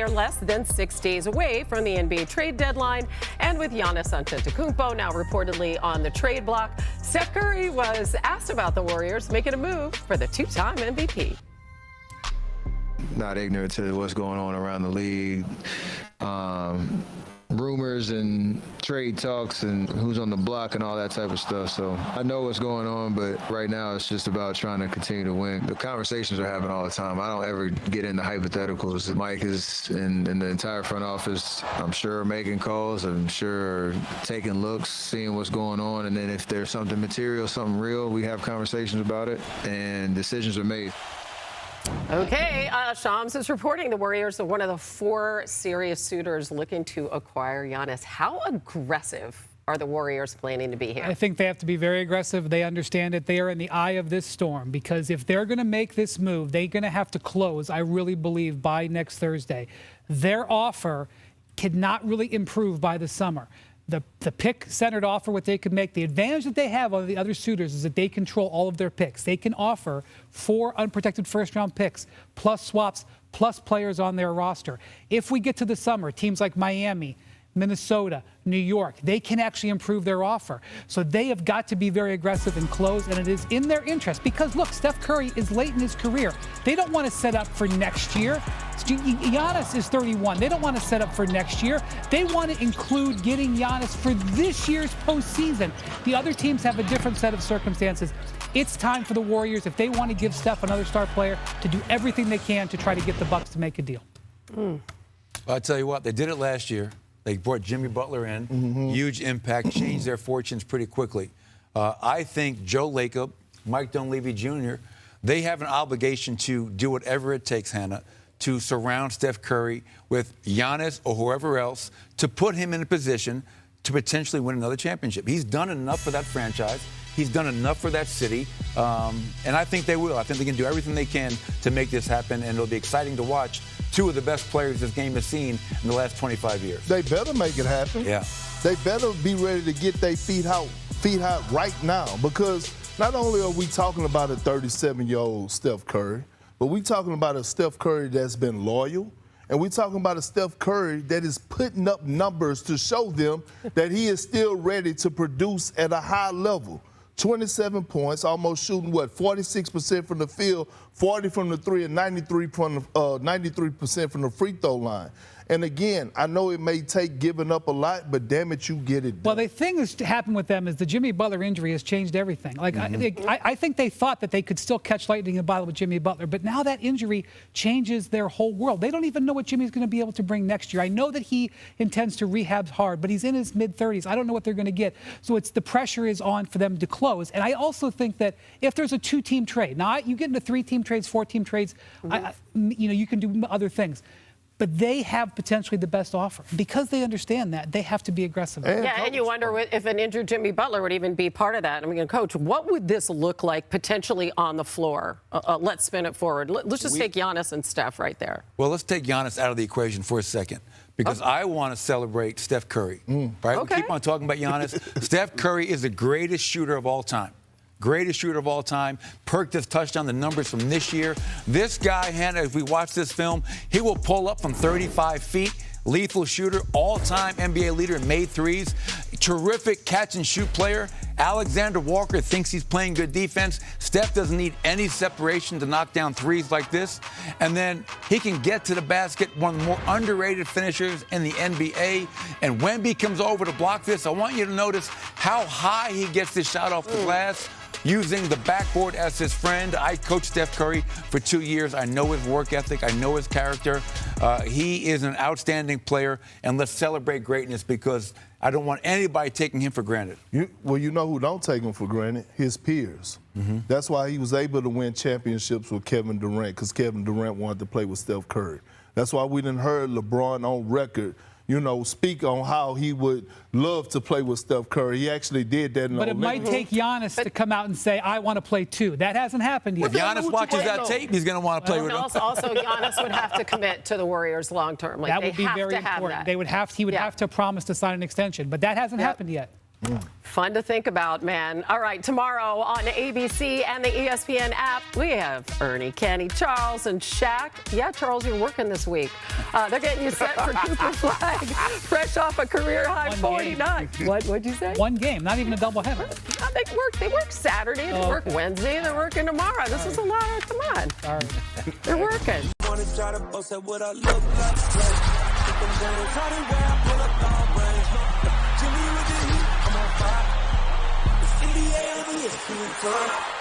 they're less than 6 days away from the NBA trade deadline. And with Giannis Antetokounmpo now reportedly on the trade block, Steph Curry was asked about the Warriors making a move for the two-time MVP. Not ignorant to what's going on around the league. Rumors and trade talks and who's on the block and all that type of stuff. So I know what's going on, but right now it's just about trying to continue to win. The conversations are happening all the time. I don't ever get into hypotheticals. Mike is and the entire front office, I'm sure, making calls. I'm sure taking looks, seeing what's going on. And then if there's something material, something real, we have conversations about it and decisions are made. Okay, Shams is reporting the Warriors are one of the 4 serious suitors looking to acquire Giannis. How aggressive are the Warriors planning to be here? I think they have to be very aggressive. They understand it. They are in the eye of this storm because if they're going to make this move, they're going to have to close, I really believe, by next Thursday. Their offer cannot really improve by the summer. The pick-centered offer, what they could make, the advantage that they have over the other suitors is that they control all of their picks. They can offer 4 unprotected first-round picks, plus swaps, plus players on their roster. If we get to the summer, teams like Miami, Minnesota, New York, they can actually improve their offer. So they have got to be very aggressive and close, and it is in their interest. Because, look, Steph Curry is late in his career. They don't want to set up for next year. Giannis is 31. They don't want to set up for next year. They want to include getting Giannis for this year's postseason. The other teams have a different set of circumstances. It's time for the Warriors, if they want to give Steph another star player, to do everything they can to try to get the Bucks to make a deal. I'll tell you what, they did it last year. They brought Jimmy Butler in, huge impact, changed their fortunes pretty quickly. I think Joe Lacob, Mike Dunleavy Jr., they have an obligation to do whatever it takes, Hannah, to surround Steph Curry with Giannis or whoever else to put him in a position to potentially win another championship. He's done enough for that franchise. He's done enough for that city, and I think they will. I think they can do everything they can to make this happen, and it'll be exciting to watch 2 of the best players this game has seen in the last 25 years. They better make it happen. Yeah. They better be ready to get their feet out right now, because not only are we talking about a 37-year-old Steph Curry, but we're talking about a Steph Curry that's been loyal, and we're talking about a Steph Curry that is putting up numbers to show them that he is still ready to produce at a high level. 27 points, almost shooting, 46% from the field, 40 from the 3, and 93% from the free throw line. And again, I know it may take giving up a lot, but damn it, you get it done. Well, the thing that's happened with them is the Jimmy Butler injury has changed everything. Like, I think they thought that they could still catch lightning in a bottle with Jimmy Butler, but now that injury changes their whole world. They don't even know what Jimmy's going to be able to bring next year. I know that he intends to rehab hard, but he's in his mid-30s. I don't know what they're going to get. So the pressure is on for them to close. And I also think that if there's a 2-team trade, now you get into 3-team trades, 4-team trades, you can do other things. But they have potentially the best offer. Because they understand that, they have to be aggressive. And you wonder if an injured Jimmy Butler would even be part of that. I mean, Coach, what would this look like potentially on the floor? Let's spin it forward. Let's just take Giannis and Steph right there. Well, let's take Giannis out of the equation for a second, because I want to celebrate Steph Curry. Right? Okay. We keep on talking about Giannis. Steph Curry is the greatest shooter of all time. Greatest shooter of all time. Perked his touchdown, the numbers from this year. This guy, Hannah, if we watch this film, he will pull up from 35 feet. Lethal shooter, all-time NBA leader in made threes. Terrific catch-and-shoot player. Alexander Walker thinks he's playing good defense. Steph doesn't need any separation to knock down threes like this. And then he can get to the basket, one of the more underrated finishers in the NBA. And Wemby comes over to block this. I want you to notice how high he gets this shot off the glass, using the backboard as his friend. I coached Steph Curry for 2 years. I know his work ethic. I know his character. He is an outstanding player, and let's celebrate greatness, because I don't want anybody taking him for granted. You know who don't take him for granted? His peers. That's why he was able to win championships with Kevin Durant, because Kevin Durant wanted to play with Steph Curry. That's why we didn't heard LeBron on record speak on how he would love to play with Steph Curry. He actually did that in the But it might take Giannis to come out and say, I want to play too. That hasn't happened yet. If Giannis watches that tape, he's going to want to play with him. Also, Giannis would have to commit to the Warriors long term. That would be very important. He would have to promise to sign an extension, but that hasn't happened yet. Fun to think about, man. All right, tomorrow on ABC and the ESPN app, we have Ernie, Kenny, Charles, and Shaq. Yeah, Charles, you're working this week. They're getting you set for Cooper Flag, fresh off a career-high 49. What'd you say? One game, not even a doubleheader. They work Saturday, they work Wednesday, they're working tomorrow. This is a lot. Come on. Sorry. They're working. Jimmy with the heat, I'm on fire. It's NBA, I'm